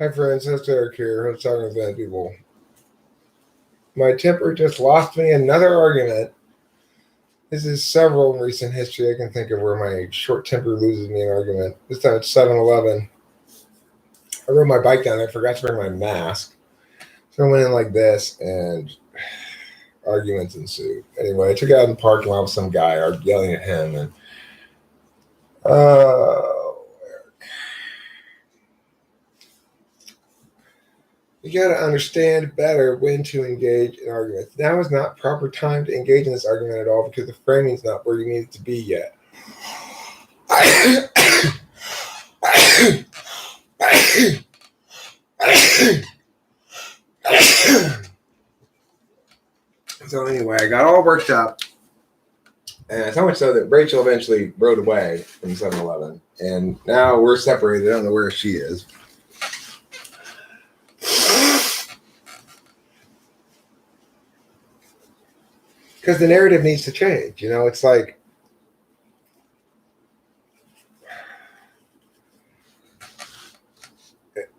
Hi friends, host Eric here, host talking with people. My temper just lost me another argument. This is several in recent history I can think of where my short temper loses me an argument. This time it's 7-Eleven. I rode my bike down there, forgot to bring my mask. So I went in like this and arguments ensued. Anyway, I took it out in the parking lot with some guy, yelling at him, and you got to understand better when to engage in arguments. Now is not proper time to engage in this argument at all because the framing's not where you need it to be yet. So anyway, I got all worked up, and so much so that Rachel eventually rode away from 7-Eleven, and now we're separated. I don't know where she is. Because the narrative needs to change. You know, it's like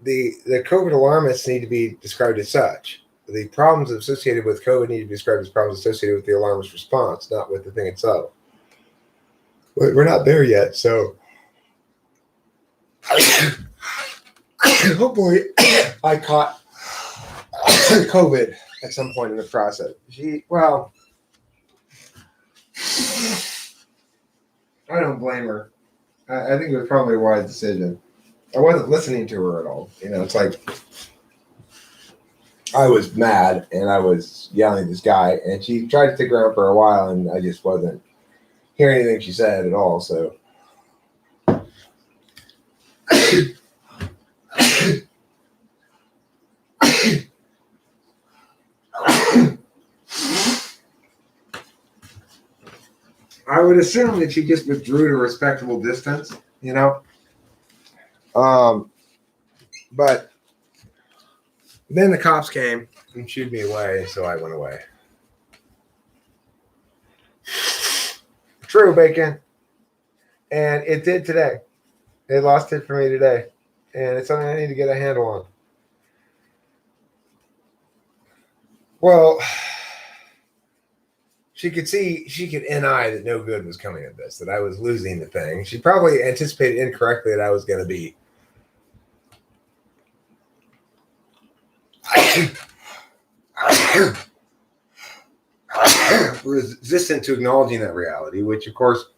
the COVID alarmists need to be described as such. The problems associated with COVID need to be described as problems associated with the alarmist response, not with the thing itself. We're not there yet, so hopefully I caught COVID at some point in the process. I don't blame her. I think it was probably a wise decision. I wasn't listening to her at all. You know, it's like I was mad and I was yelling at this guy, and she tried to stick around for a while, and I just wasn't hearing anything she said at all. So I would assume that she just withdrew to a respectable distance, you know. But then the cops came and shooed me away, so I went away. True, Bacon. And it did today. They lost it for me today. And it's something I need to get a handle on. Well, she could NI that no good was coming of this, that I was losing the thing. She probably anticipated incorrectly that I was going to be resistant to acknowledging that reality, which, of course,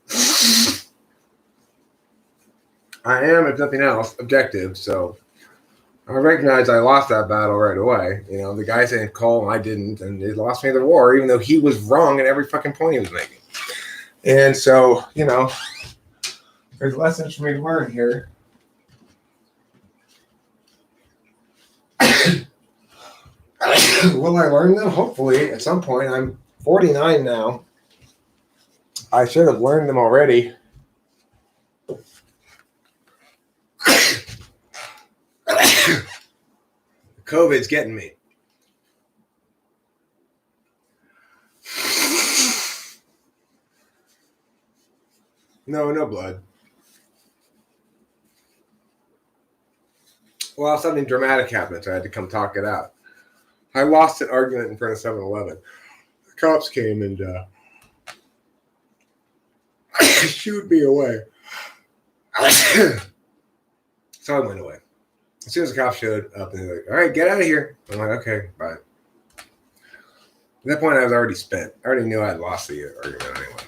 I am, if nothing else, objective. So I recognize I lost that battle right away. You know, the guy said call, and I didn't, and it lost me the war, even though he was wrong in every fucking point he was making. And so, you know, there's lessons for me to learn here. Will I learn them? Hopefully, at some point. I'm 49 now. I should have learned them already. COVID's getting me. No blood. Well, something dramatic happened, so I had to come talk it out. I lost an argument in front of 7-Eleven. The cops came and shooed me away. So I went away. As soon as the cops showed up, and they're like, all right, get out of here. I'm like, okay, bye. At that point, I was already spent. I already knew I had lost the argument anyway.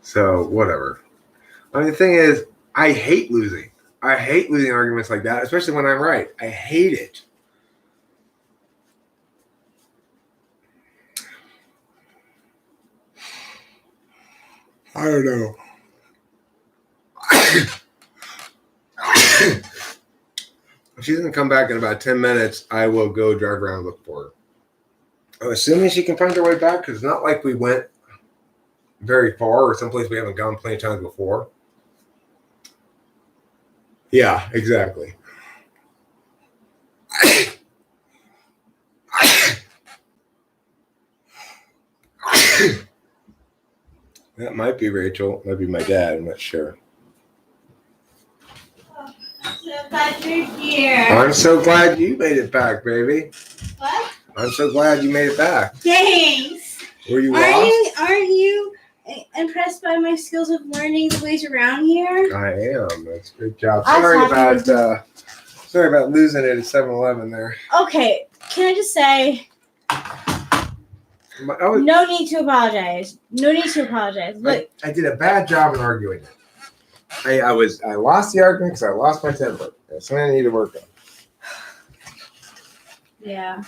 So, whatever. I mean, the thing is, I hate losing. I hate losing arguments like that, especially when I'm right. I hate it. I don't know. If she doesn't come back in about 10 minutes, I will go drive around and look for her. I'm assuming she can find her way back, because it's not like we went very far or someplace we haven't gone plenty of times before. Yeah, exactly. That might be Rachel. Might be my dad. I'm not sure. So glad you're here. I'm so glad you made it back, baby. What? I'm so glad you made it back. Thanks. Were you lost? Aren't you impressed by my skills of learning the ways around here? I am. That's a good job. Sorry about losing it at 7-Eleven there. Okay, can I just say, no need to apologize. No need to apologize. Look, I did a bad job in arguing it. I lost the argument because I lost my temper. That's something I need to work on. Yeah.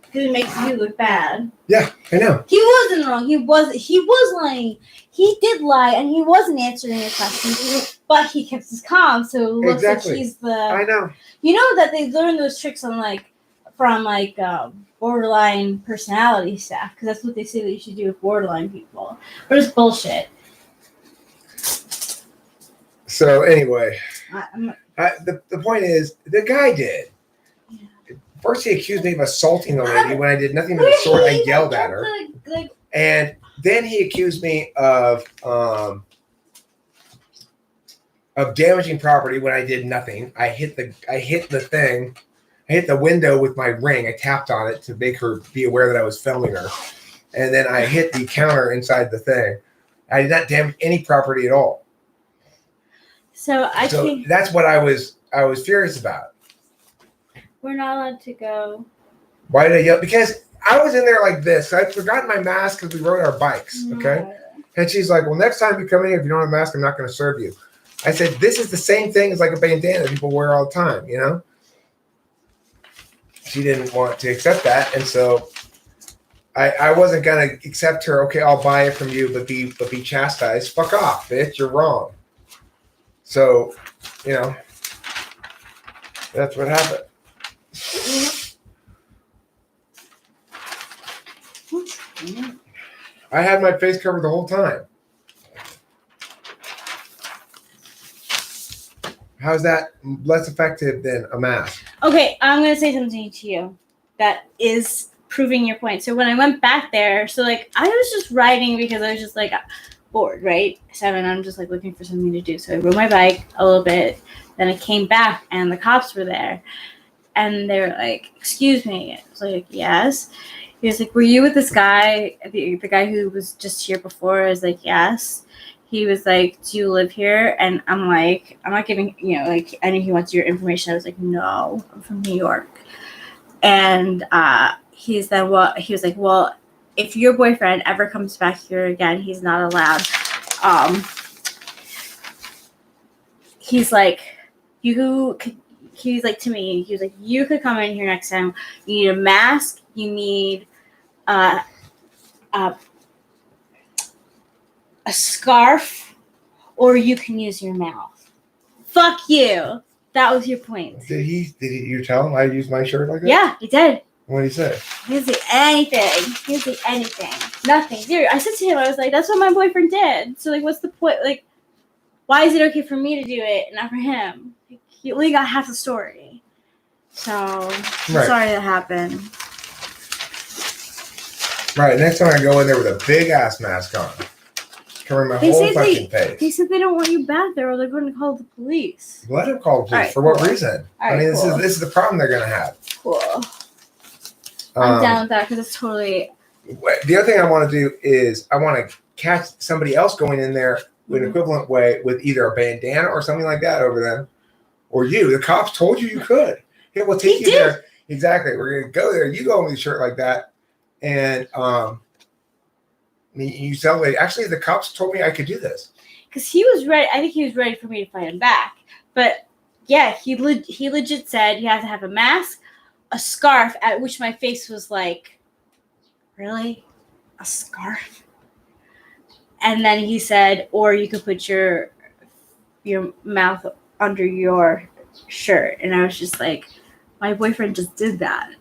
Because it makes you look bad. Yeah, I know. He wasn't wrong. He was lying. He did lie, and he wasn't answering your questions, but he kept his calm, so it looks like he's the... I know. You know that they learn those tricks from borderline personality staff, because that's what they say that you should do with borderline people. But it's bullshit. So anyway, the point is, the guy did. First, he accused me of assaulting the lady when I did nothing but the sort. I yelled at her, and then he accused me of damaging property when I did nothing. I hit the thing. I hit the window with my ring. I tapped on it to make her be aware that I was filming her, and then I hit the counter inside the thing. I did not damage any property at all. So that's what I was furious about. We're not allowed to go. Why did I yell? Because I was in there like this. I'd forgotten my mask because we rode our bikes, okay? And she's like, well, next time you come in here, if you don't have a mask, I'm not going to serve you. I said, this is the same thing as like a bandana people wear all the time, you know? She didn't want to accept that, and so I wasn't going to accept her, okay, I'll buy it from you, but be chastised. Fuck off, bitch, you're wrong. So, you know, that's what happened. I had my face covered the whole time. How's that less effective than a mask? Okay, I'm going to say something to you that is proving your point. So when I went back there, I was just riding because I was just bored, right? 7, I'm just looking for something to do. So I rode my bike a little bit. Then I came back and the cops were there. And they were like, excuse me. I was like, yes. He was like, were you with this guy? The guy who was just here before? I was like, yes. He was like, do you live here? And I'm like, I'm not giving, I knew he wants your information. I was like, no, I'm from New York. And he was like, well, if your boyfriend ever comes back here again, he's not allowed. He's like, he's like to me, he was like, you could come in here next time. You need a mask. You need a scarf, or you can use your mouth. Fuck you. That was your point. Did you tell him I used my shirt like that? Yeah, he did. What did he say? He didn't say anything. He didn't say anything. Nothing. Dude, I said to him, I was like, that's what my boyfriend did. So, what's the point? Why is it okay for me to do it and not for him? He only got half the story. So, I'm sorry that happened. Right, next time I go in there with a big-ass mask on. Covering my whole fucking face. They said they don't want you back there or they're going to call the police. Let them call the police. Right, for what reason? Cool. This is the problem they're going to have. Cool. I'm down with that because it's totally... The other thing I want to do is I want to catch somebody else going in there in an equivalent way with either a bandana or something like that over them. Or you. The cops told you could. Yeah, we'll take you there. Exactly. We're going to go there. You go in with a shirt like that. And you tell me, actually, the cops told me I could do this. Because he was ready. I think he was ready for me to fight him back. But, yeah, he legit said you have to have a mask, a scarf, at which my face was like, really? A scarf? And then he said, or you could put your mouth under your shirt. And I was just like, my boyfriend just did that.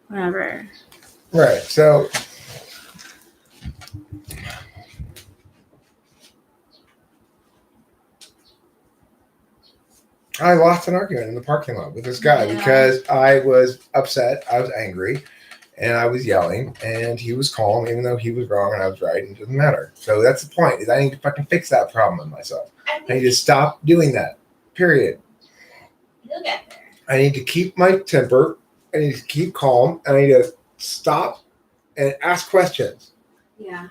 Whatever. Right. So I lost an argument in the parking lot with this guy because I was upset. I was angry. and I was yelling, and he was calm, even though he was wrong and I was right, and it doesn't matter. So that's the point, is I need to fucking fix that problem in myself. I need to stop doing that, period. You'll get there. I need to keep my temper, I need to keep calm, and I need to stop and ask questions. Yeah.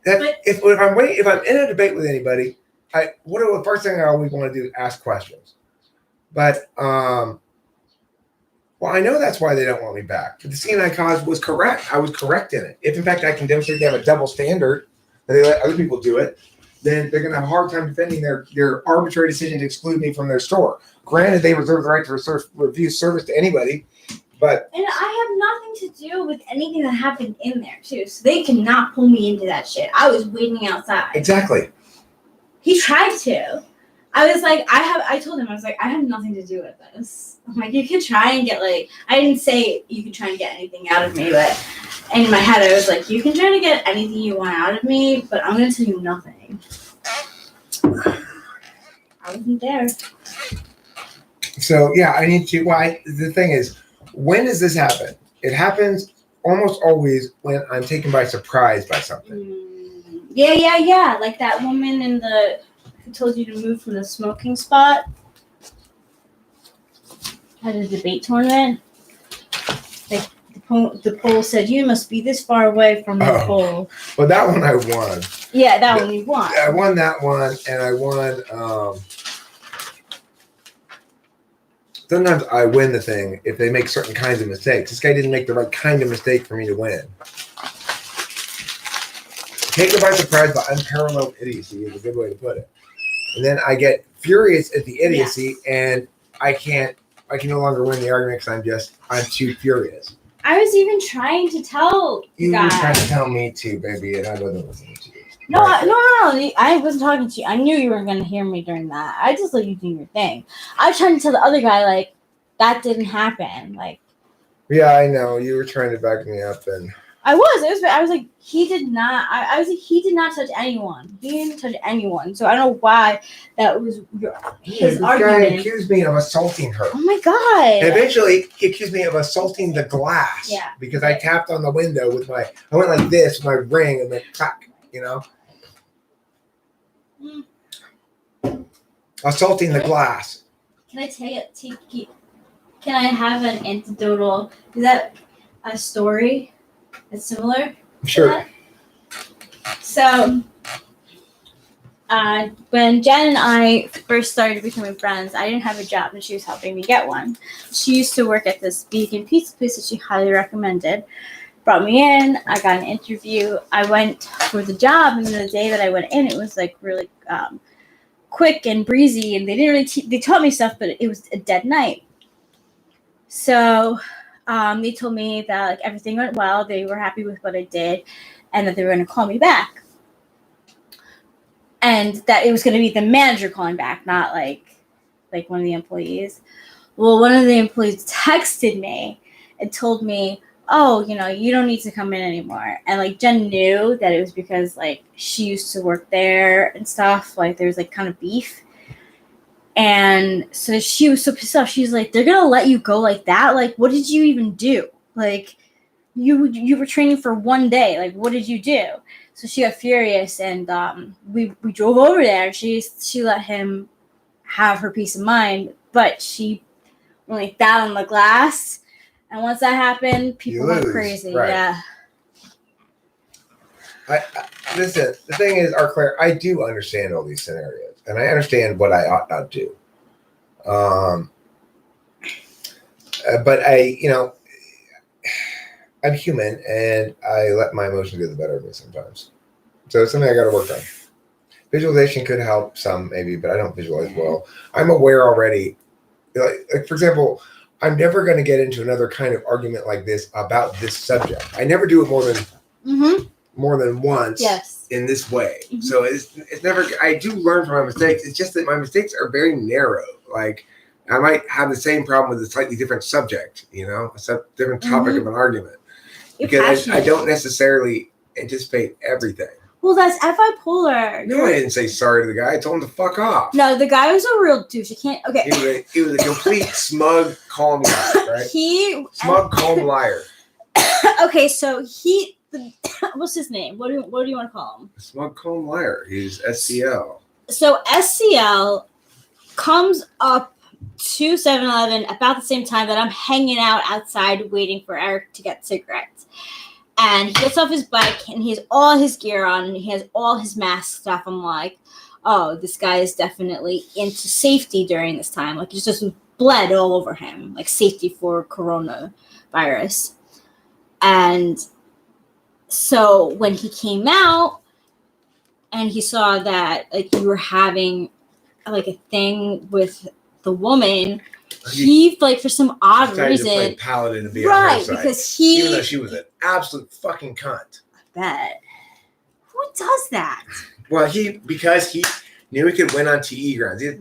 If I'm in a debate with anybody, the first thing I always want to do is ask questions. But well, I know that's why they don't want me back. But the CNI cause was correct. I was correct in it. If in fact I can demonstrate they have a double standard, and they let other people do it, then they're going to have a hard time defending their arbitrary decision to exclude me from their store. Granted, they reserve the right to refuse service to anybody, but and I have nothing to do with anything that happened in there too, so they cannot pull me into that shit. I was waiting outside. Exactly. He tried to. I was like, I told him, I was like, I have nothing to do with this. I'm like, you could try and get I didn't say you could try and get anything out of me, but in my head I was like, you can try to get anything you want out of me, but I'm going to tell you nothing. I wasn't there. So yeah, I need to, the thing is, when does this happen? It happens almost always when I'm taken by surprise by something. Yeah. Like that woman who told you to move from the smoking spot at a debate tournament. Like the poll said, you must be this far away from the pole. Well, that one I won. Yeah, that one you won. I won that one, and I won. Sometimes I win the thing if they make certain kinds of mistakes. This guy didn't make the right kind of mistake for me to win. Taken by surprise by unparalleled idiocy is a good way to put it. And then I get furious at the idiocy, and I can no longer win the argument because I'm too furious. I was even trying to tell you were trying to tell me too, baby, and I wasn't listening to you. No, I wasn't talking to you. I knew you weren't going to hear me during that. I just let you do your thing. I was trying to tell the other guy, that didn't happen. Yeah, I know. You were trying to back me up, and I was like, he did not. I was like, he did not touch anyone. He didn't touch anyone. So I don't know why that was his argument. This guy accused me of assaulting her. Oh my god! And eventually, he accused me of assaulting the glass. Yeah. Because I tapped on the window I went like this with my ring, and then clack. Assaulting the glass. Can I can I have an anecdotal? Is that a story that's similar? Sure. So, when Jen and I first started becoming friends, I didn't have a job, and she was helping me get one. She used to work at this vegan pizza place that she highly recommended. Brought me in. I got an interview. I went for the job, and the day that I went in, it was really quick and breezy, and they didn't really they taught me stuff, but it was a dead night. So they told me that everything went well. They were happy with what I did, and that they were going to call me back, and that it was going to be the manager calling back, not like one of the employees. Well, one of the employees texted me and told me, oh, you don't need to come in anymore. And Jen knew that it was because she used to work there and stuff. There was kind of beef. And so she was so pissed off. She's like, they're going to let you go like that? What did you even do? You were training for one day. What did you do? So she got furious, and we drove over there. She let him have her peace of mind, but she went that on the glass. And once that happened, people went crazy. Right. Yeah. Listen, the thing is, Claire, I do understand all these scenarios, and I understand what I ought not do. But I'm human, and I let my emotions get the better of me sometimes. So it's something I got to work on. Visualization could help some, maybe, but I don't visualize well. I'm aware already. For example, I'm never going to get into another kind of argument like this about this subject. I never do it more than once in this way. Mm-hmm. So it's never. I do learn from my mistakes. It's just that my mistakes are very narrow. I might have the same problem with a slightly different subject. A different topic of an argument. Because I don't necessarily anticipate everything. Well, that's bipolar. No, I didn't say sorry to the guy. I told him to fuck off. No, the guy was a real douche. I can't. Okay. He was a complete smug, calm guy, right? Smug, calm liar. Okay, so what's his name? What do you want to call him? Smug Comb Liar. He's SCL. So SCL comes up to 7-Eleven about the same time that I'm hanging out outside waiting for Eric to get cigarettes. And he gets off his bike and he has all his gear on and he has all his mask stuff. I'm like, oh, this guy is definitely into safety during this time. Like, it's just blood all over him, like safety for coronavirus. And so when he came out and he saw that like you were having like a thing with the woman, he like for some odd reason to play paladin and be right on her side, because even though she was an absolute fucking cunt. I bet. Who does that? Well, because he knew he could win on TE grounds. He had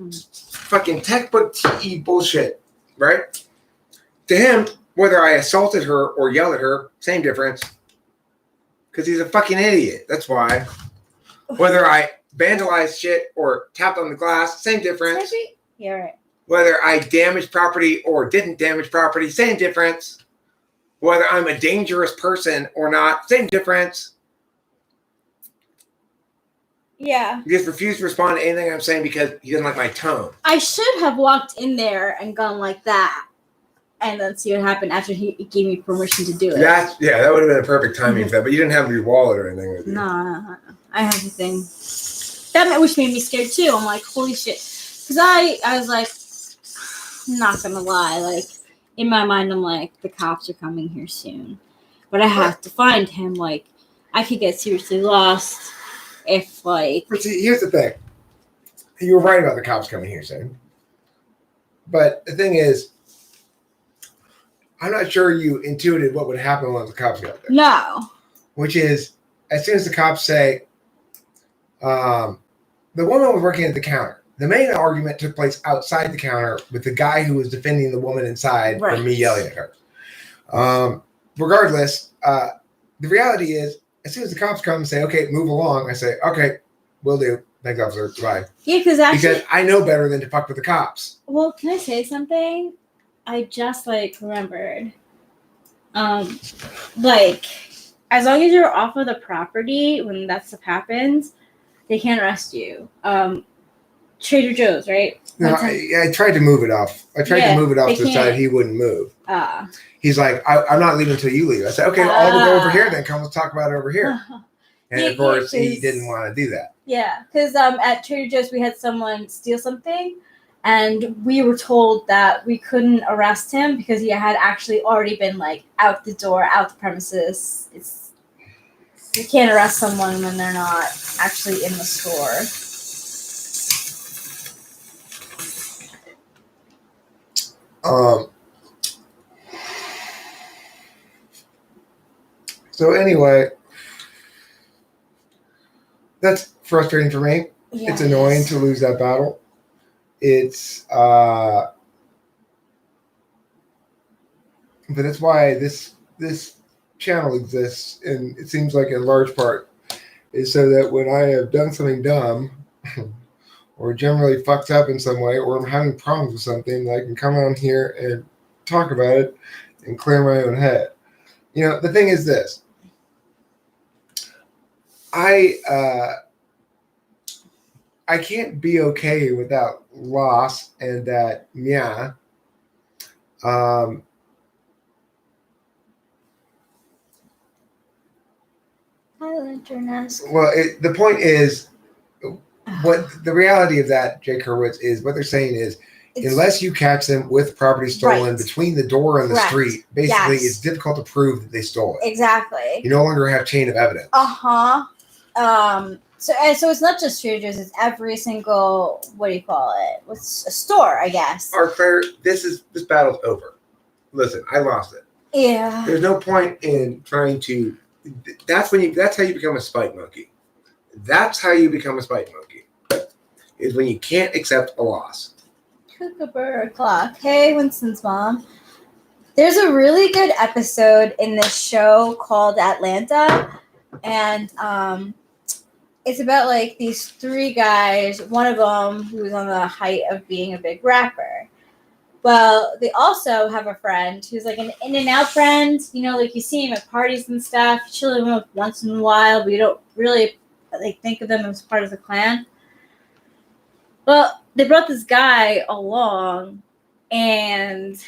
fucking textbook TE bullshit, right? To him, whether I assaulted her or yelled at her, same difference. Because he's a fucking idiot. That's why. Whether I vandalized shit or tapped on the glass, same difference. Yeah, right. Whether I damaged property or didn't damage property, same difference. Whether I'm a dangerous person or not, same difference. Yeah. He just refused to respond to anything I'm saying because he doesn't like my tone. I should have walked in there and gone like that and then see what happened after he gave me permission to do it. That would have been a perfect timing for that, but you didn't have your wallet or anything with you. No. I have the thing. That which made me scared too. I'm like, holy shit. Because I was like, I'm not going to lie. Like, in my mind, I'm like, the cops are coming here soon. But I have to find him. Like, I could get seriously lost if, like... But see, here's the thing. You were right about the cops coming here soon. But the thing is, I'm not sure you intuited what would happen when the cops got there. No. Which is, as soon as the cops say, the woman was working at the counter. The main argument took place outside the counter with the guy who was defending the woman inside from me yelling at her. Regardless, the reality is, as soon as the cops come and say, okay, move along, I say, okay, will do. Thanks, officer. Bye. Yeah, because I know better than to fuck with the cops. Well, can I say something? I just, remembered. As long as you're off of the property when that stuff happens, they can't arrest you. Trader Joe's, right? No, I tried to move it off. I tried to move it off to the side. He wouldn't move. He's like, I'm not leaving until you leave. I said, okay, I'll go over here then. Come, let's talk about it over here. And of course, he didn't want to do that. Yeah, because at Trader Joe's, we had someone steal something. And we were told that we couldn't arrest him because he had actually already been, out the door, out the premises. You can't arrest someone when they're not actually in the store. So anyway, that's frustrating for me. Yes. It's annoying to lose that battle. It's but that's why this channel exists, and it seems like in large part is so that when I have done something dumb or generally fucked up in some way, or I'm having problems with something, I can come on here and talk about it and clear my own head. The thing is this. I can't be okay without loss and that well, the point is, what the reality of that, Jake Hurwitz, is what they're saying is, unless you catch them with property stolen between the door and the street, basically it's difficult to prove that they stole it. Exactly. You no longer have chain of evidence. So it's not just Trader Joe's, it's every single, what do you call it? What's a store, I guess. Arthur, this battle's over. Listen, I lost it. Yeah. There's no point in trying to. That's how you become a spite monkey. That's how you become a spite monkey. Is when you can't accept a loss. Kookaburra clock. Hey, Winston's mom. There's a really good episode in this show called Atlanta, and it's about these three guys. One of them who was on the height of being a big rapper, Well, they also have a friend who's like an in and out friend. You know, like you see him at parties and stuff. You chill with him once in a while, but you don't really like think of them as part of the clan. Well, they brought this guy along, and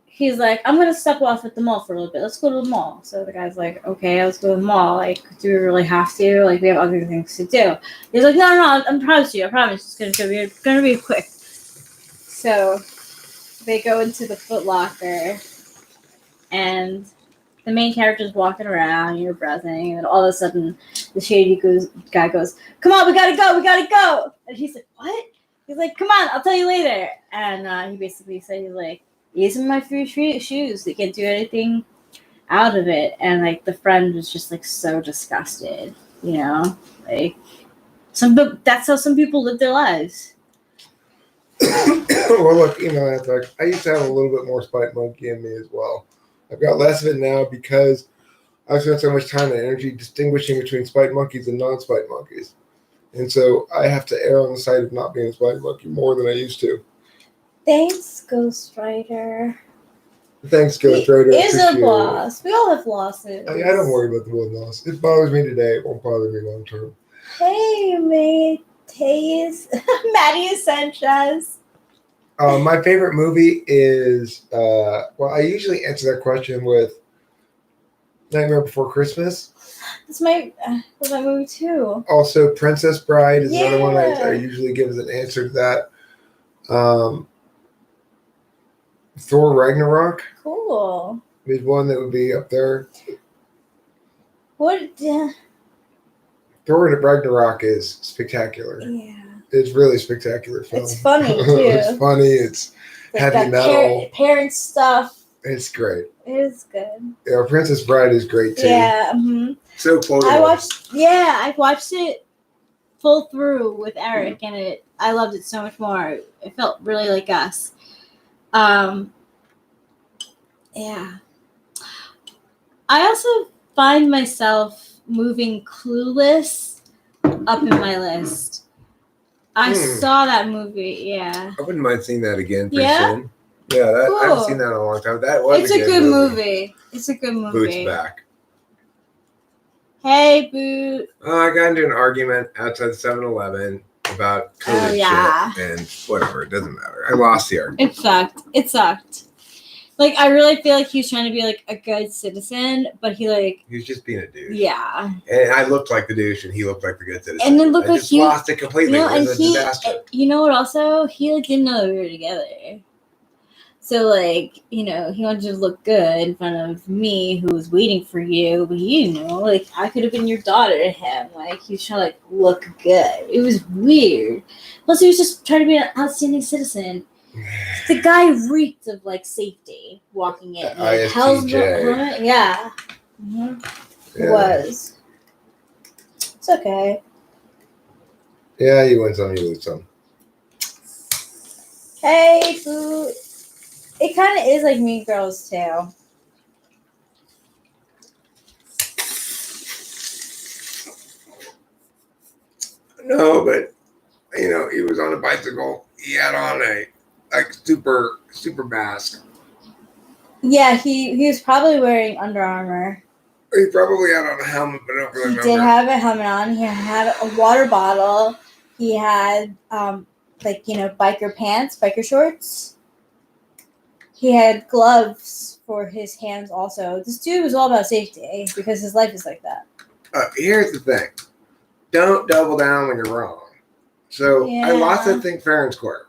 he's like, I'm going to step off at the mall for a little bit. Let's go to the mall. So the guy's like, okay, let's go to the mall. Like, do we really have to? Like, we have other things to do. He's like, no, I promise you. I promise it's going to be quick. So they go into the Foot Locker, and the main character's walking around, you're browsing, and all of a sudden the shady guy goes, come on, we gotta go. And he's like, what? He's like, come on, I'll tell you later. And he basically said, he's like, these are my free shoes. They can't do anything out of it. And like the friend was just like so disgusted, you know? Like that's how some people live their lives. Well, look, that's like I used to have a little bit more spite monkey in me as well. I've got less of it now because I've spent so much time and energy distinguishing between spite monkeys and non-spite monkeys. And so I have to err on the side of not being a spite monkey more than I used to. Thanks, Ghost Rider. Thanks, Ghost Rider. He is a boss. We all have losses. I don't worry about the one loss. It bothers me today. It won't bother me long term. Hey, Mateus. Maddie Sanchez. My favorite movie is, I usually answer that question with Nightmare Before Christmas. That's my movie too. Also, Princess Bride is another one I usually give as an answer to that. Thor Ragnarok. Cool. Is one that would be up there. What? Thor Ragnarok is spectacular. Yeah. It's really spectacular film. It's funny too. It's funny. It's like heavy metal. Parent stuff. It's great. It is good. Yeah, Princess Bride is great too. Yeah. Mm-hmm. So quotable. I watched it full through with Eric, and I loved it so much more. It felt really like us. Yeah. I also find myself moving Clueless up in my list. I saw that movie, yeah. I wouldn't mind seeing that again pretty soon. Yeah, cool. I haven't seen that in a long time. That was a good movie. It's a good movie. Boot's back. Hey, Boot. I got into an argument outside 7-Eleven about COVID shit and whatever. It doesn't matter. I lost the argument. It sucked. Like, I really feel like he was trying to be, like, a good citizen, but he was just being a douche. Yeah. And I looked like the douche, and he looked like the good citizen. And then I just lost it completely. It was a disaster. You know what also? He, didn't know we were together. So, he wanted to look good in front of me, who was waiting for you. But I could have been your daughter to him. He was trying to, look good. It was weird. Plus, he was just trying to be an outstanding citizen. The guy reeked of safety walking in. ISTJ. Yeah. Mm-hmm. It was. It's okay. Yeah, you win some, you lose some. Hey, Boot. It kind of is like Mean Girls too. No, but he was on a bicycle. He had on a super mask. Yeah, he was probably wearing Under Armour. He probably had on a helmet, but I don't really remember. He did have a helmet on. He had a water bottle. He had biker pants, biker shorts. He had gloves for his hands also. This dude was all about safety because his life is like that. Here's the thing. Don't double down when you're wrong. So I lost that thing fair and square.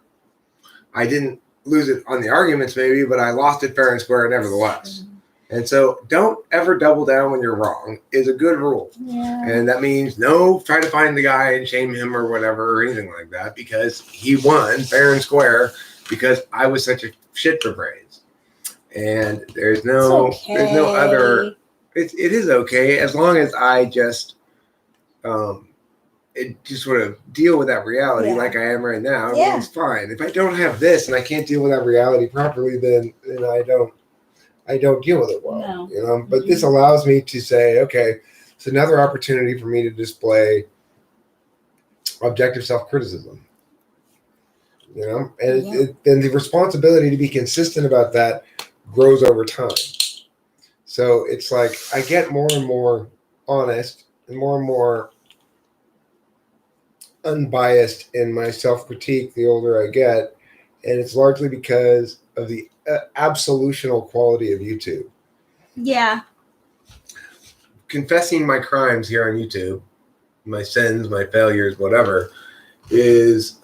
I didn't lose it on the arguments maybe, but I lost it fair and square nevertheless. Mm-hmm. And so don't ever double down when you're wrong is a good rule. Yeah. And that means try to find the guy and shame him or whatever or anything like that because he won fair and square because I was such a shit for braids. And there's no other, it is okay as long as I just sort of deal with that reality like I am right now. Yeah. It's fine. If I don't have this and I can't deal with that reality properly, then I don't deal with it well. No. But this allows me to say, okay, it's another opportunity for me to display objective self-criticism. you know, and then the responsibility to be consistent about that grows over time. So it's like I get more and more honest and more unbiased in my self-critique the older I get, and it's largely because of the absolutional quality of YouTube. Yeah. Confessing my crimes here on YouTube, my sins, my failures, whatever, is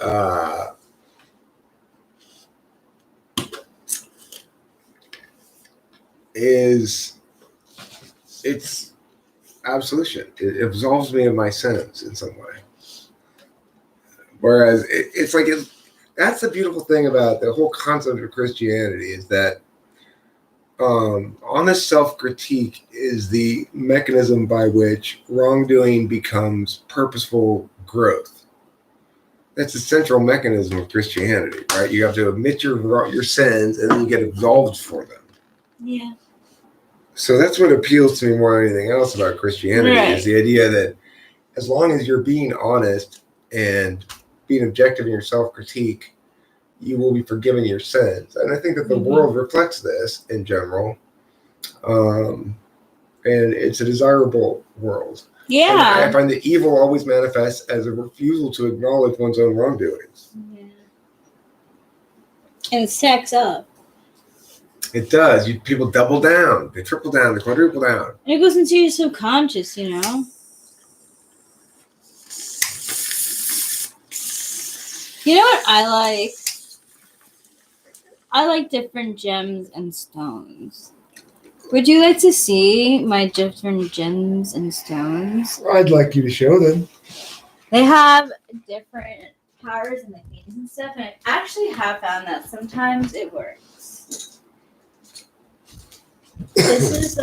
it's absolution. It absolves me of my sins in some way. Whereas it's like that's the beautiful thing about the whole concept of Christianity is that honest self-critique is the mechanism by which wrongdoing becomes purposeful growth. That's the central mechanism of Christianity, right? You have to admit your sins and then you get absolved for them. Yeah. So that's what appeals to me more than anything else about Christianity is the idea that as long as you're being honest and being objective in your self-critique, you will be forgiven your sins. And I think that the world reflects this in general. And it's a desirable world. Yeah. And I find that evil always manifests as a refusal to acknowledge one's own wrongdoings. Yeah. And it stacks up. It does. People double down. They triple down. They quadruple down. And it goes into your subconscious, you know? You know what I like? I like different gems and stones. Would you like to see my different gems and stones? I'd like you to show them. They have different powers and meanings and stuff, and I actually have found that sometimes it works. This is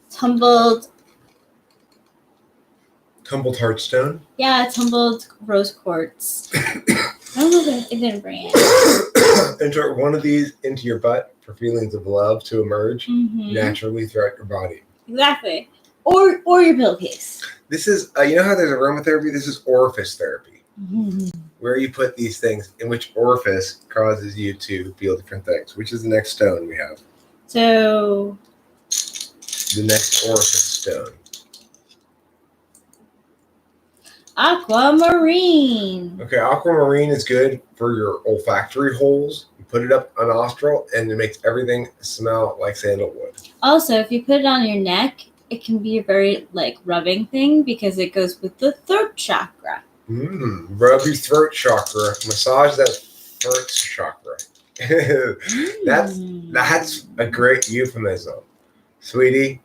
tumbled heartstone? Yeah, tumbled rose quartz. I don't know if it didn't bring it. Insert one of these into your butt for feelings of love to emerge naturally throughout your body. Exactly. Or your pillowcase. This is, you know how there's aromatherapy? This is orifice therapy. Where you put these things in which orifice causes you to feel different things, which is the next stone we have. So the next orifice stone. Aquamarine. Okay, aquamarine is good for your olfactory holes. You put it up a nostril and it makes everything smell like sandalwood. Also, if you put it on your neck, it can be a very rubbing thing because it goes with the throat chakra. Rub your throat chakra. Massage that throat chakra. That's a great euphemism. Sweetie,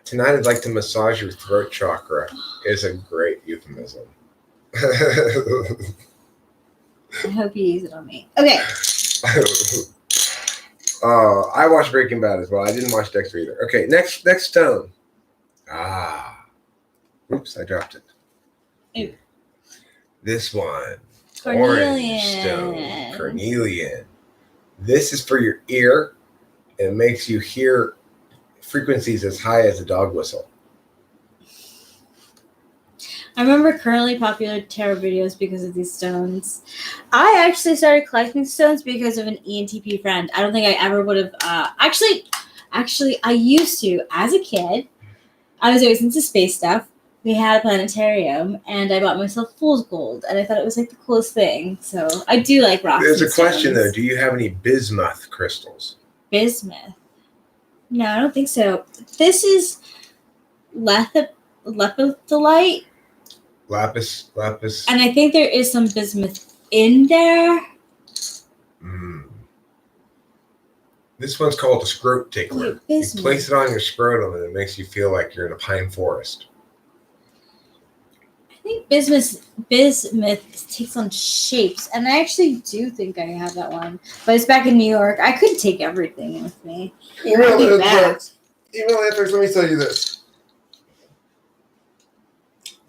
tonight I'd like to massage your throat chakra is a great euphemism. I hope you use it on me. Okay. I watched Breaking Bad as well. I didn't watch Dexter either. Okay, next stone. Oops, I dropped it. Ooh. This one. Cornelian. Orange stone. Cornelian. This is for your ear. It makes you hear frequencies as high as a dog whistle. I remember currently popular tarot videos because of these stones. I actually started collecting stones because of an ENTP friend. I don't think I ever would have. Actually, I used to as a kid. I was always into space stuff. We had a planetarium, and I bought myself fool's gold, and I thought it was the coolest thing. So I do like rocks. There's a question though. Do you have any bismuth crystals? Bismuth? No, I don't think so. This is lepidolite. Lapis. And I think there is some bismuth in there. This one's called a scrot tickler. You Bismuth. place it on your scrotum and it makes you feel like you're in a pine forest. I think bismuth takes on shapes, and I actually do think I have that one. But it's back in New York. I could take everything with me. Email answers. Let me tell you this.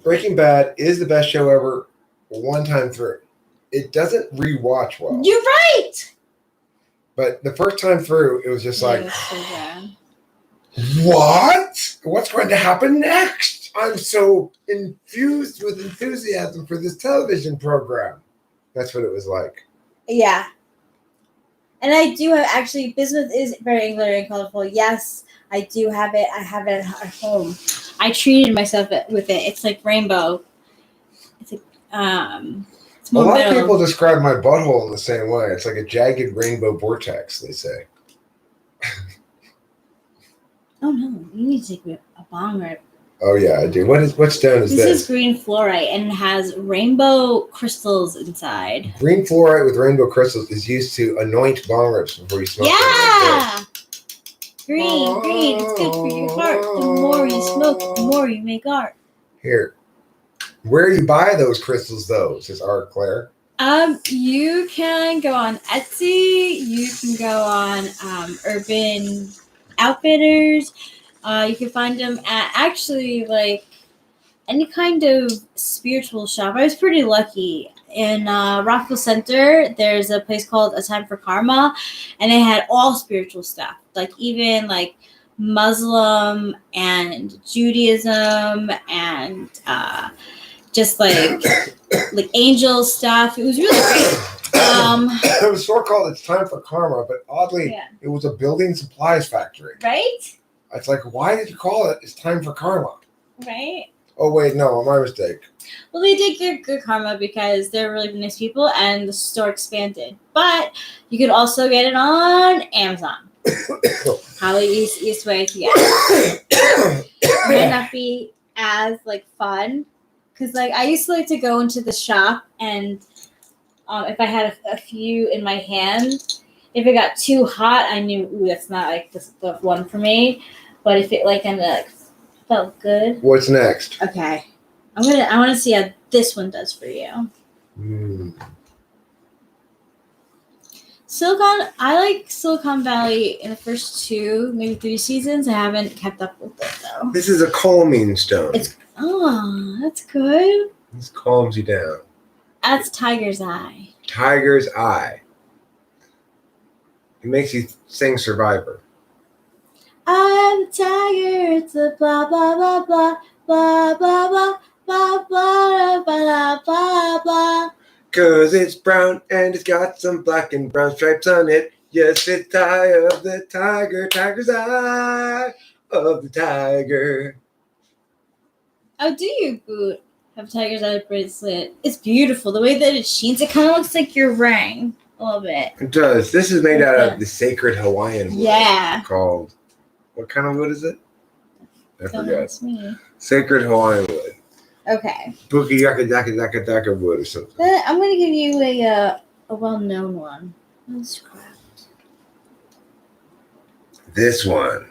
Breaking Bad is the best show ever one time through. It doesn't rewatch well. You're right! But the first time through, it was just Yeah, like, it was so bad. what? What's going to happen next? I'm so infused with enthusiasm for this television program. That's what it was like. Yeah. And I do have, actually, bismuth is very angular and colorful. Yes, I do have it. I have it at home. I treated myself with it. It's like rainbow. It's like, it's A more lot of metal. people describe my butthole in the same way. It's like a jagged rainbow vortex, they say. Oh no, you need to take a bong rip. Oh yeah, I do. What stone is This this? is green fluorite and it has rainbow crystals inside. Green fluorite with rainbow crystals is used to anoint bong rips before you smoke them. Yeah! Green, it's good for your heart. The more you smoke, the more you make art. Here. Where do you buy those crystals though? Says Art Claire. You can go on Etsy, you can go on Urban Outfitters. You can find them at actually like any kind of spiritual shop. I was pretty lucky. In Rockville Center, there's a place called A Time for Karma, and it had all spiritual stuff, like even like Muslim and Judaism and just like angel stuff. It was really great. There was a store called It's Time for Karma, but oddly, It was a building supplies factory. Right? It's like, why did you call it It's Time for Karma? Right? Oh, wait, no, my mistake. Well, they did get good karma because they're really nice people and the store expanded. But you could also get it on Amazon. Probably easiest way to get it. It might not be as like fun because like I used to like to go into the shop and if I had a few in my hand, if it got too hot, I knew that's not like the one for me. But if it like kind of like felt good. What's next? Okay. I want to see how this one does for you. I like Silicon Valley in the first 2, maybe 3 seasons. I haven't kept up with it though. This is a calming stone. That's good. This calms you down. That's Tiger's Eye. Tiger's Eye. It makes you sing Survivor. I'm the tiger. It's a blah blah blah blah blah blah blah. Blah, blah, blah, blah, blah. Cause it's brown and it's got some black and brown stripes on it. Yes, it's the eye of the tiger, tiger's eye of the tiger. Oh, do you, Boot? Have Tiger's Eye bracelet? It's beautiful. The way that it sheens, it kind of looks like your ring a little bit. It does. This is made out of the sacred Hawaiian wood. Yeah. Called, what kind of wood is it? I forgot. Me. Sacred Hawaiian wood. Okay. Buki yaka daka daka daka wood or something. Then I'm gonna give you a well-known one. Let's craft. This one.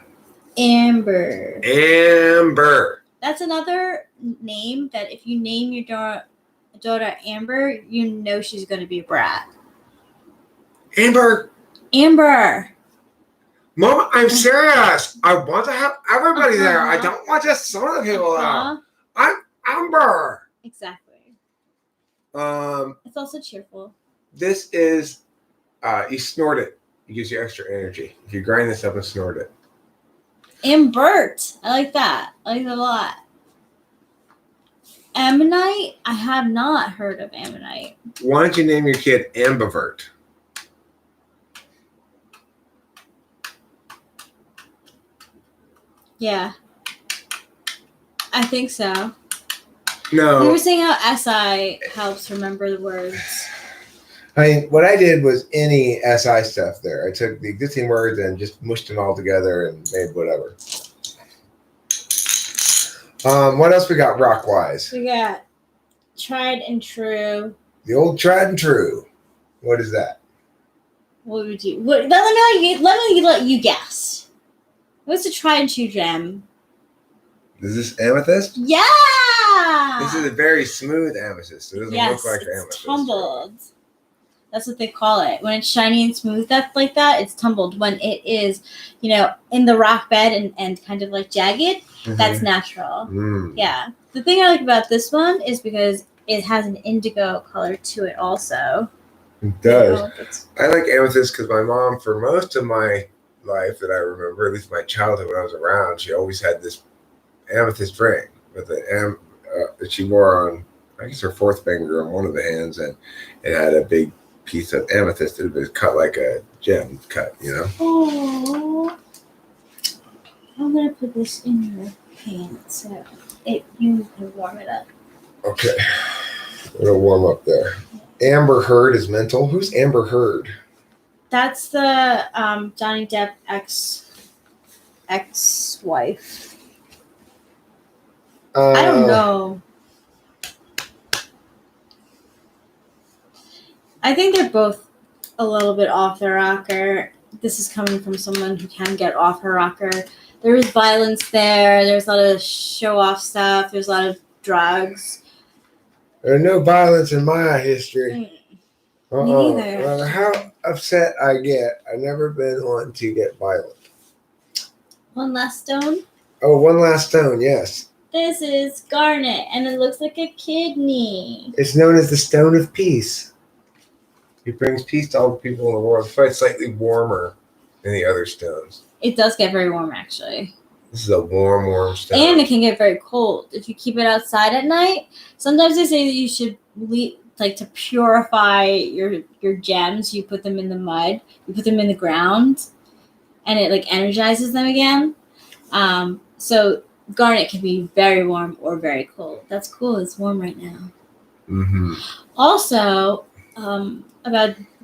Amber. Amber. That's another name that if you name your daughter Amber, you know she's gonna be a brat. Amber. Amber. Mom, I'm serious. I want to have everybody there. I don't want just some of the people there. I'm Amber. Exactly. It's also cheerful. This is, you snort it. It gives you extra energy. If you grind this up and snort it. Ambert. I like that. I like that a lot. Ammonite. I have not heard of ammonite. Why don't you name your kid Ambivert? Yeah. I think so. No. We were saying how SI helps remember the words. I mean, what I did was any SI stuff there. I took the existing words and just mushed them all together and made whatever. What else we got rock-wise? We got tried and true. The old tried and true. What is that? What would you... let me let you guess. What's a tried and true gem? Is this amethyst? Yeah! This is a very smooth amethyst. It doesn't look like amethyst. It's tumbled. That's what they call it. When it's shiny and smooth like that, it's tumbled. When it is, in the rock bed and kind of like jagged, that's natural. Yeah. The thing I like about this one is because it has an indigo color to it also. It does. I like amethyst because my mom, for most of my life that I remember, at least my childhood when I was around, she always had this amethyst ring. with that she wore on, I guess, her fourth finger on one of the hands, and it had a big piece of amethyst that was cut like a gem cut, you know. Oh, I'm gonna put this in your hand so you can warm it up. Okay, it'll warm up there. Amber Heard is mental. Who's Amber Heard? That's the Johnny Depp ex-wife. I don't know. I think they're both a little bit off their rocker. This is coming from someone who can get off her rocker. There was violence there. There's a lot of show-off stuff. There's a lot of drugs. There's no violence in my history. Me neither. No matter how upset I get, I've never been one to get violent. One last stone. Oh, one last stone, yes. This is garnet, and it looks like a kidney. It's known as the Stone of Peace. It brings peace to all the people in the world. It's probably slightly warmer than the other stones. It does get very warm, actually. This is a warm stone. And it can get very cold if you keep it outside at night. Sometimes they say that you should to purify your gems. You put them in the mud. You put them in the ground, and it energizes them again. So garnet can be very warm or very cold. That's cool. It's warm right now. Mm-hmm. Also, I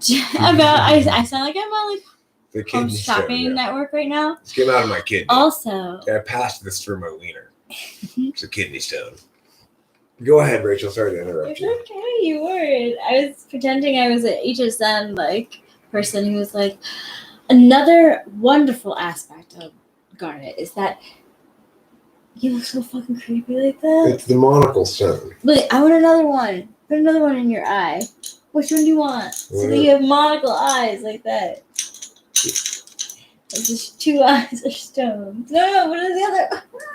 sound like I'm on The Home Shopping Network right now. Let's get out of my kidney. Also, I passed this through my wiener. It's a kidney stone. Go ahead, Rachel. Sorry to interrupt it's you. okay. You weren't. I was pretending I was an HSN person who was like, another wonderful aspect of garnet is that you look so fucking creepy like that. It's the monocle stone. Wait, I want another one. Put another one in your eye. Which one do you want? So that you have monocle eyes like that. It's just two eyes are stones. No, what is the other?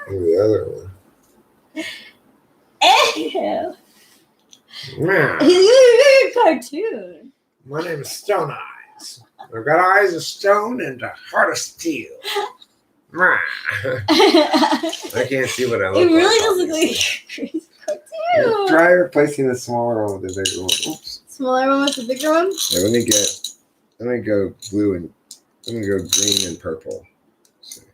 The other one. Ew. Wow. He's a cartoon. My name is Stone Eyes. I've got eyes of stone and a heart of steel. I can't see what I look like. It really does look like a crazy cartoon. Try replacing the smaller one with the bigger one. Oops. Smaller one with the bigger one? Yeah, let me go blue and let me go green and purple. Let's see.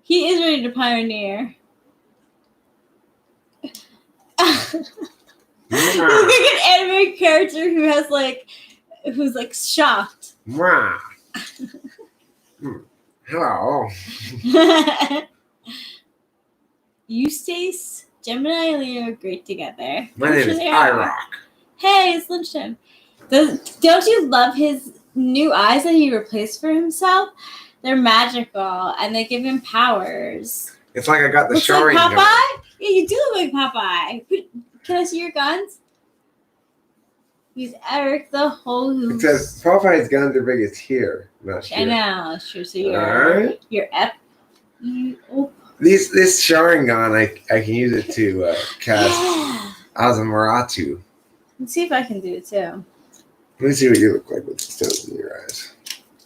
He is ready to pioneer. He looks like an anime character who's shocked. Wow. Hello. Eustace, Gemini, and Leo are great together. My name is iRock. Hey, it's lunchtime. Don't you love his new eyes that he replaced for himself? They're magical, and they give him powers. It's like I got the Looks showering. like Popeye? Yeah, you do look like Popeye. Can I see your guns? He's Eric the Whole. It says Popeye's guns are biggest here, not here. I know, it's true. So Alright. you're This Sharingan, I can use it to cast Azamaratu. Let's see if I can do it too. Let me see what you look like with the stones in your eyes.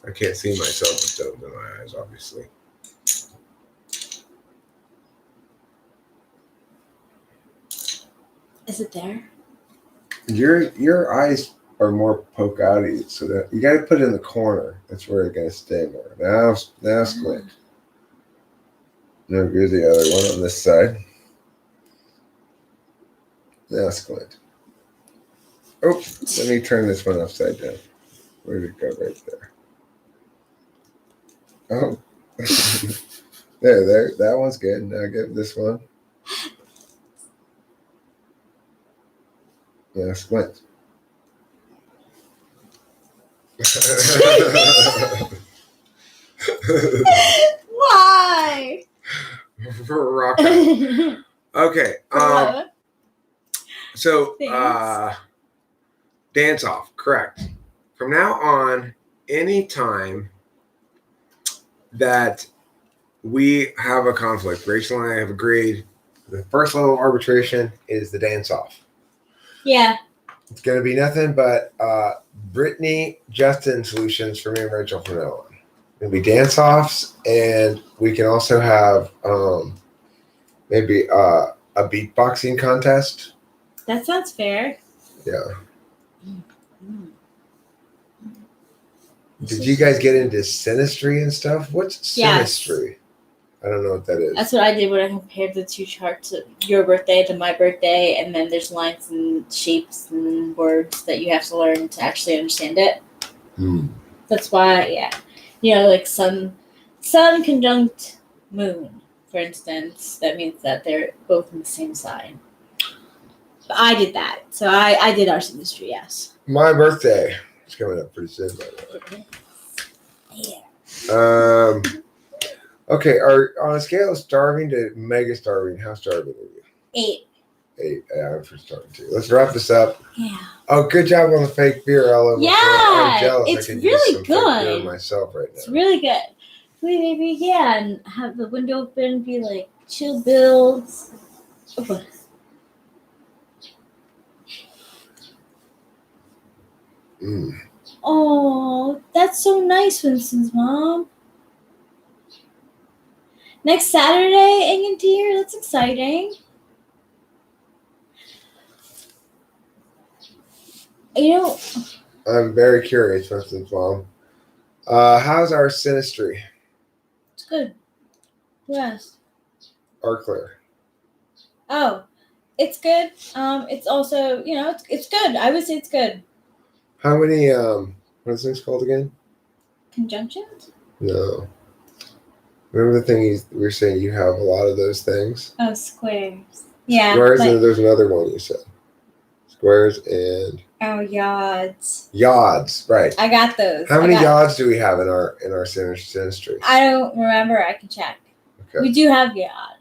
I can't see myself with stones in my eyes, obviously. Is it there? Your eyes are more poke outy, so that you got to put it in the corner. That's where it's gonna stay more. Now squint. Now go the other one on this side. Now squint. Oh, let me turn this one upside down. Where did it go? Right there. Oh, there. That one's good. Now get this one. Now squint. Why? Rock out. Okay. So dance off, correct. From now on, anytime that we have a conflict, Rachel and I have agreed the first level of arbitration is the dance off. Yeah. It's going to be nothing but Brittany, Justin solutions for me and Rachel from now on. It'll be dance offs, and we can also have Maybe a beatboxing contest. That sounds fair. Yeah. Mm. Did you guys get into synastry and stuff? What's Yes. synastry? I don't know what that is. That's what I did when I compared the two charts of your birthday to my birthday, and then there's lines and shapes and words that you have to learn to actually understand it. That's why, yeah. You know, like sun conjunct moon, for instance. That means that they're both in the same sign. But I did that. So I did our synastry, yes. My birthday is coming up pretty soon, by the way. Yeah. Okay, on a scale of starving to mega starving, how starving are you? 8. 8. Yeah, I'm for starving too. Let's wrap this up. Yeah. Oh, good job on the fake beer, Ella. Yeah, I'm jealous. it's I could really use some good. Fake beer myself right now. It's really good. Maybe, yeah, and have the window open, be like chill builds. Oh. Oh, that's so nice, Winston's mom. Next Saturday, Ing and Deer, that's exciting. You know, I'm very curious, Winston's mom. How's our synastry? it's good. Yes. Or clear? Oh, it's good. It's also, it's good. I would say it's good. How many what is this called again? Conjunctions? No. Remember the thing we were saying you have a lot of those things? Oh, squares. Yeah. Squares, and there's another one you said. Squares and yods. Yods, right. I got those. How many yods do we have in our synastry? I don't remember. I can check. Okay. We do have yod.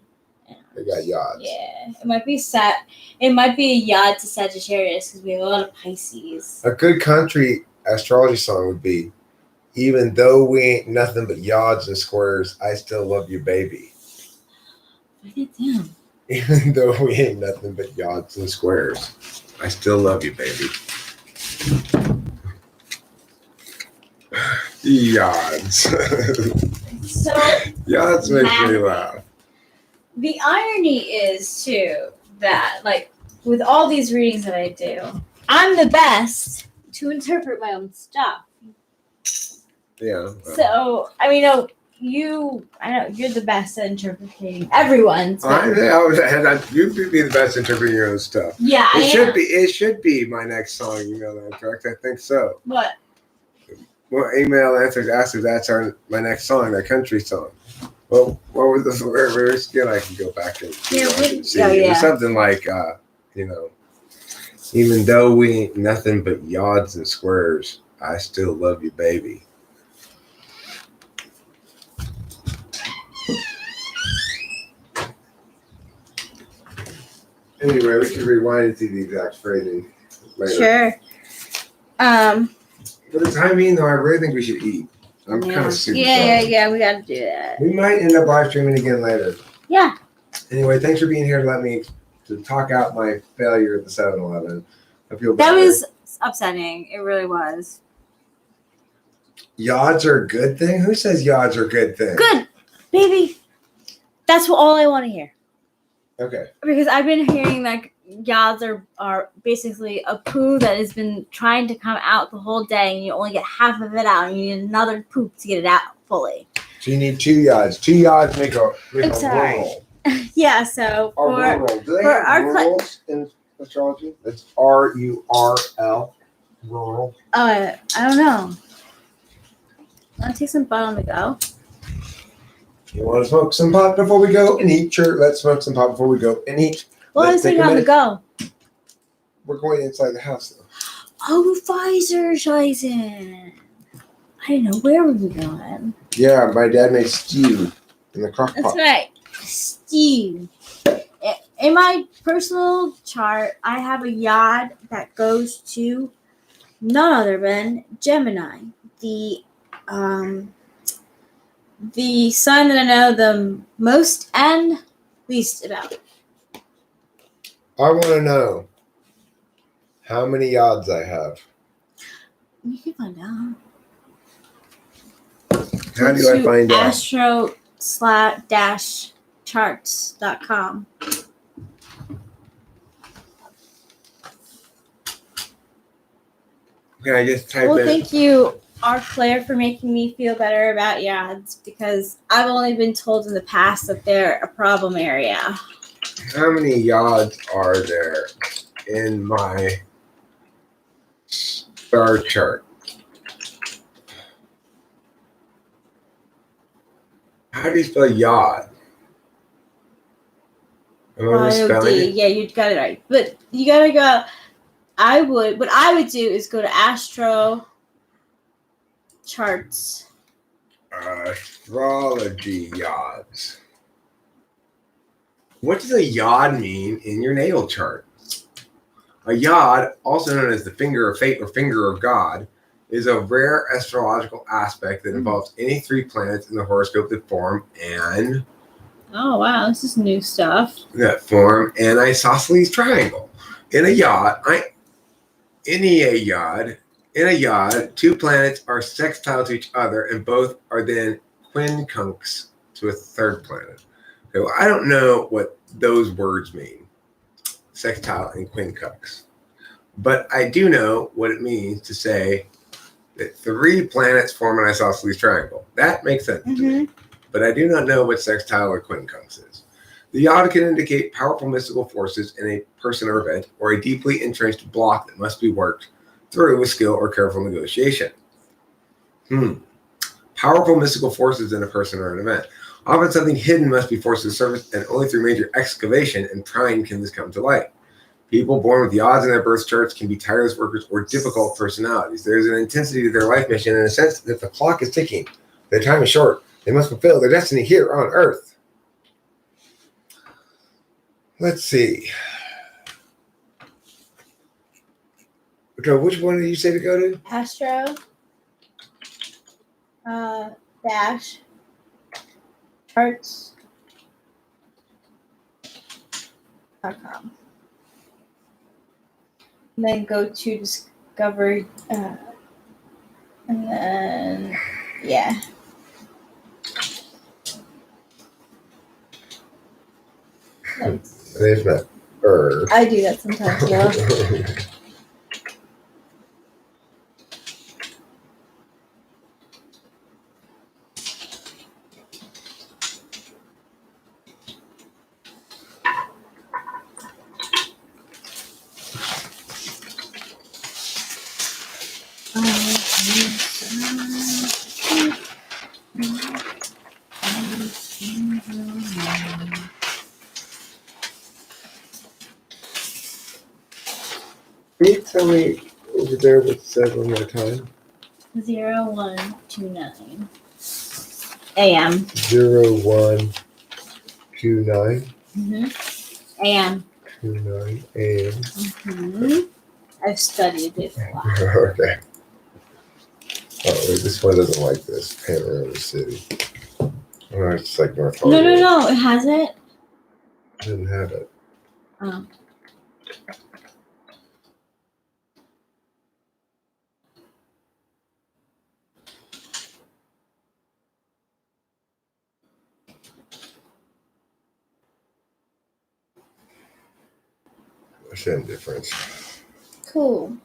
We got yods. Yeah. It might be It might be a yod to Sagittarius because we have a lot of Pisces. A good country astrology song would be, "Even though we ain't nothing but yods and squares, I still love you, baby." Write it down. Even though we ain't nothing but yods and squares, I still love you, baby. Yods. So yods make me laugh. The irony is too that, like, with all these readings that I do, I'm the best to interpret my own stuff. Yeah. So I mean, you're the best at interpreting everyone's. You'd be the best at interpreting your own stuff. Yeah, It should be my next song. You know that, correct? I think so. What? Well, email answers that's my next song, that country song. Well, what was the where skin? I can go back and see. It was something like, even though we ain't nothing but yods and squares, I still love you, baby. Anyway, we can rewind and see the exact phrasing later. Sure. For the time being, though, I really think we should eat. I'm kind of super sorry. Yeah, we got to do that. We might end up live streaming again later. Yeah. Anyway, thanks for being here to talk out my failure at the 7-Eleven. I feel better. That was upsetting. It really was. Yods are a good thing? Who says yods are a good thing? Good, baby. That's all I want to hear. Okay. Because I've been hearing like yods are basically a poo that has been trying to come out the whole day, and you only get half of it out, and you need another poop to get it out fully. So you need 2 yods. 2 yods make a rural. Yeah. So rural. Do they have rurals in astrology? It's RURL. Rural. I don't know. Want to take some butt on the go? You want to smoke some pot before we go and eat? Sure, let's smoke some pot before we go and eat. Well, I was thinking on the go. We're going inside the house, though. Oh, Scheiße. I didn't know where we were going. Yeah, my dad made stew in the crock pot. That's right. Stew. In my personal chart, I have a yod that goes to none other than Gemini, the sign that I know the most and least about. I want to know how many yods I have. You can find out. How do I find out? Astro/-. charts.com. Can I just type Well, in? thank you, our Claire, for making me feel better about yads, because I've only been told in the past that they're a problem area. How many yods are there in my star chart? How do you spell yod? Am I misspelling YOD. it? Yeah, you got it right. But you gotta go. What I would do is go to Astro Charts. Astrology yods. What does a yod mean in your natal chart? A yod, also known as the finger of fate or finger of God, is a rare astrological aspect that involves any three planets in the horoscope that form an Oh wow, this is new stuff. isosceles triangle. In a yod, two planets are sextile to each other, and both are then quincunx to a third planet. Okay, well, I don't know what those words mean, sextile and quincunx, but I do know what it means to say that three planets form an isosceles triangle. That makes sense to me, but I do not know what sextile or quincunx is. The yod can indicate powerful mystical forces in a person or event, or a deeply entrenched block that must be worked through with skill or careful negotiation. Powerful mystical forces in a person or an event. Often something hidden must be forced to the surface, and only through major excavation and prying can this come to light. People born with yods in their birth charts can be tireless workers or difficult personalities. There is an intensity to their life mission and a sense that the clock is ticking. Their time is short. They must fulfill their destiny here on Earth. Let's see. So which one did you say to go to? Astro dash charts.com. And then go to discover, and then yeah. There's my Earth. I do that sometimes, yeah. Can you tell me over there what it says one more time? 0129 AM. 0129 AM. 29 AM. I've studied it a lot. Okay. Oh, wait, this one doesn't like this. Panorama City. Oh, it's like North Hollywood. No, it hasn't. It didn't have it. Oh. Same difference. Cool.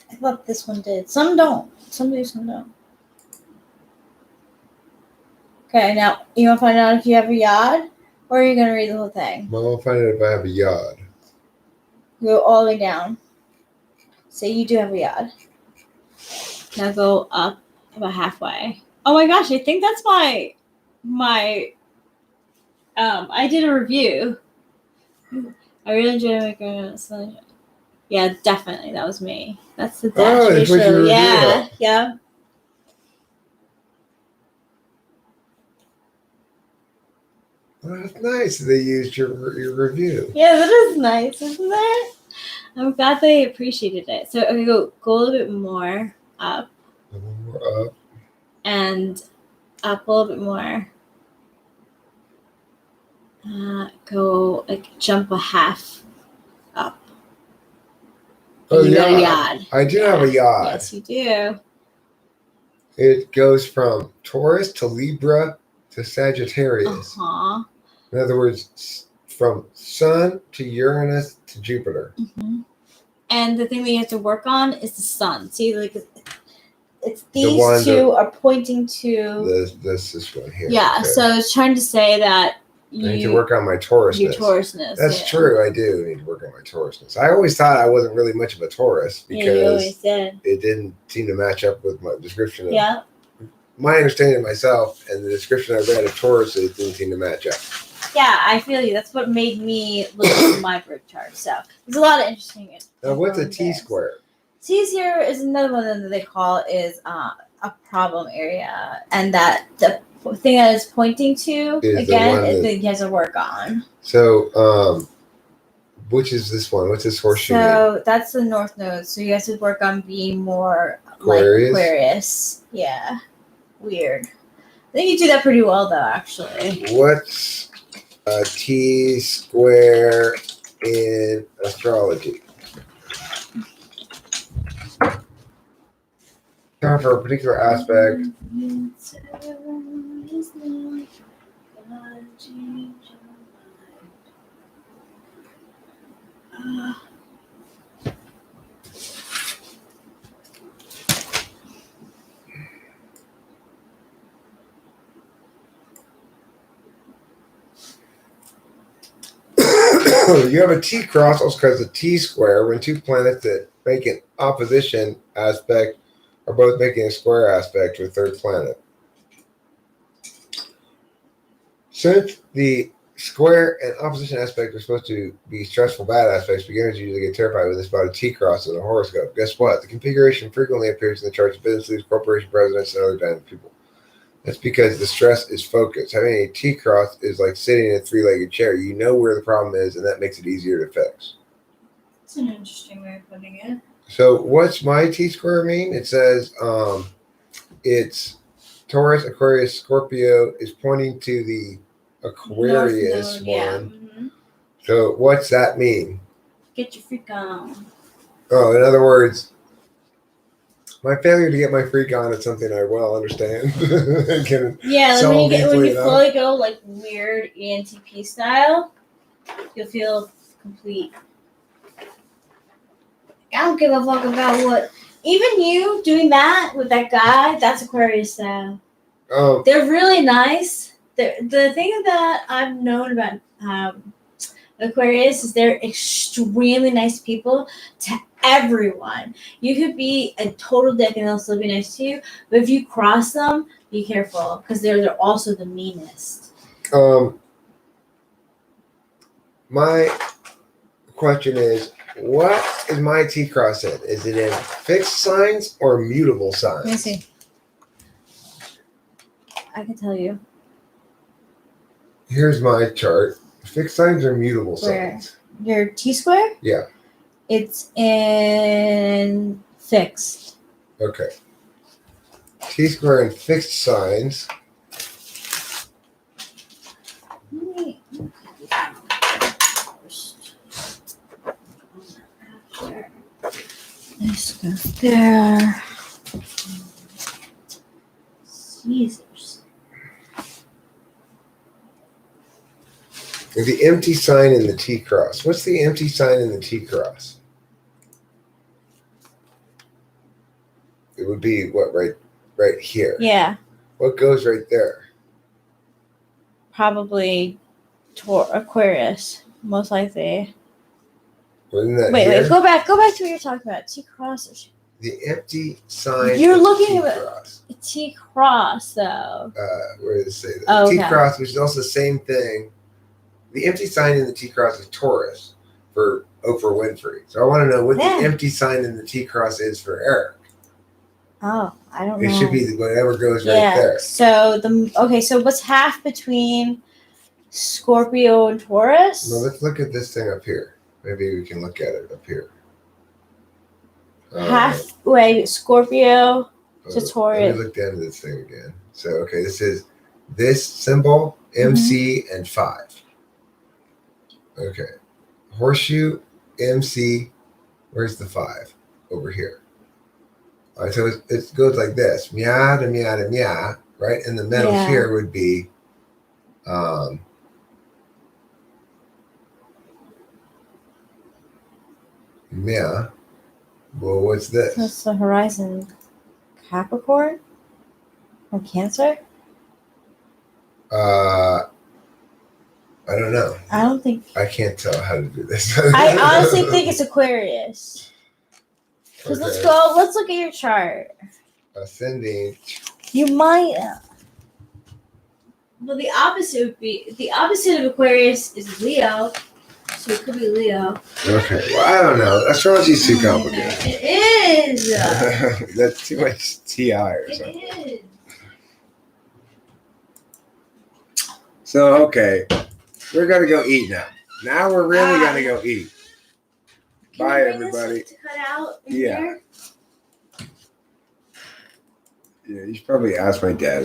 I thought this one did. Some don't. Some do, some don't. Okay, now you want to find out if you have a yod, or are you going to read the whole thing? Well, I'll find out if I have a yod. Go all the way down. Say you do have a yod. Now go up about halfway. Oh my gosh, I think that's my I did a review. I really enjoyed making it. Yeah, definitely. That was me. That's the dash that's what you ratio. reviewed. Yeah. Well, that's nice that they used your review. Yeah, that is nice, isn't it? I'm glad they appreciated it. So okay, go a little bit more up. A little more up. And up a little bit more. Go jump a half up. Oh, you yeah. got a yod. I do have a yod. Yes, you do. It goes from Taurus to Libra to Sagittarius. Uh-huh. In other words, from Sun to Uranus to Jupiter. Mm-hmm. And the thing that you have to work on is the sun. See, like it's these one two are pointing to this one here. Yeah, okay. so it's trying to say that I need to work on my Taurusness. Your Taurusness. That's true. I do need to work on my Taurusness. I always thought I wasn't really much of a Taurus because it didn't seem to match up with my description of my understanding of myself, and the description I read of Taurus didn't seem to match up. Yeah, I feel you. That's what made me look at my birth chart. So there's a lot of interesting. Now, what's a T-square? T-square is another one that they call is a problem area, and that the thing that it's pointing to is that he has to work on. So, which is this one? What's this horseshoe? So that's the North Node. So you have to work on being more Aquarius? like Aquarius. Yeah, weird. I think you do that pretty well, though. Actually. What's a T-square in astrology? Time for a particular aspect. You have a T-cross, also called a T-square, when two planets that make an opposition aspect are both making a square aspect to a third planet. Since the square and opposition aspect are supposed to be stressful bad aspects, beginners usually get terrified with this about a T-cross in a horoscope. Guess what? The configuration frequently appears in the charts of business leaders, corporation presidents, and other dynamic people. That's because the stress is focused. Having a T-cross is like sitting in a three-legged chair. You know where the problem is, and that makes it easier to fix. That's an interesting way of putting it. So what's my T-square mean? It says it's Taurus, Aquarius, Scorpio is pointing to the Aquarius one. Yeah. Mm-hmm. So what's that mean? Get your freak on. Oh, in other words, my failure to get my freak on is something I well understand. Yeah, like when you fully go like weird ENTP style, you'll feel complete. I don't give a fuck about what. Even you doing that with that guy, that's Aquarius style. Oh. They're really nice. The thing that I've known about Aquarius is they're extremely nice people to everyone. You could be a total dick and they'll still be nice to you, but if you cross them, be careful because they're also the meanest. My question is, what is my T-cross in? Is it in fixed signs or mutable signs? Let me see. I can tell you. Here's my chart. Fixed signs or mutable signs? Your T-square? Yeah. It's in fixed. Okay. T-square in fixed signs. Let's go there. Caesars. The empty sign in the T-cross. What's the empty sign in the T-cross? It would be what, right here? Yeah. What goes right there? Probably Aquarius, most likely. Wasn't that wait, here? go back to what you're talking about. T-cross. The empty sign. You're looking at a T-cross, though. Where does it say that? Oh, okay. T-cross, which is also the same thing. The empty sign in the T-cross is Taurus for Oprah Winfrey. So I want to know what the empty sign in the T-cross is for Eric. Oh, I don't know. It should be whatever goes right there. So so what's half between Scorpio and Taurus? No, let's look at this thing up here. Maybe we can look at it up here. Halfway Scorpio to Taurus. Let me look down to this thing again. So, okay, this is this symbol, MC, and 5. Okay. Horseshoe, MC, where's the 5? Over here. All right, so it goes like this. Mia to mia to mia, right? And the metals here would be Yeah. Well, what's this? That's the horizon. Capricorn? Or Cancer? I don't know. I don't think. I can't tell how to do this. I honestly think it's Aquarius. Because Okay. let's look at your chart. Ascending. You might. Well, the opposite of Aquarius is Leo. So it could be Leo. Okay. Well, I don't know. Astrology's too complicated. It is. That's too much TI or something. It is. So, okay. We're going to go eat now. Now we're really going to go eat. Can Bye, you bring everybody. this to cut out in Yeah. here? Yeah, you should probably ask my dad.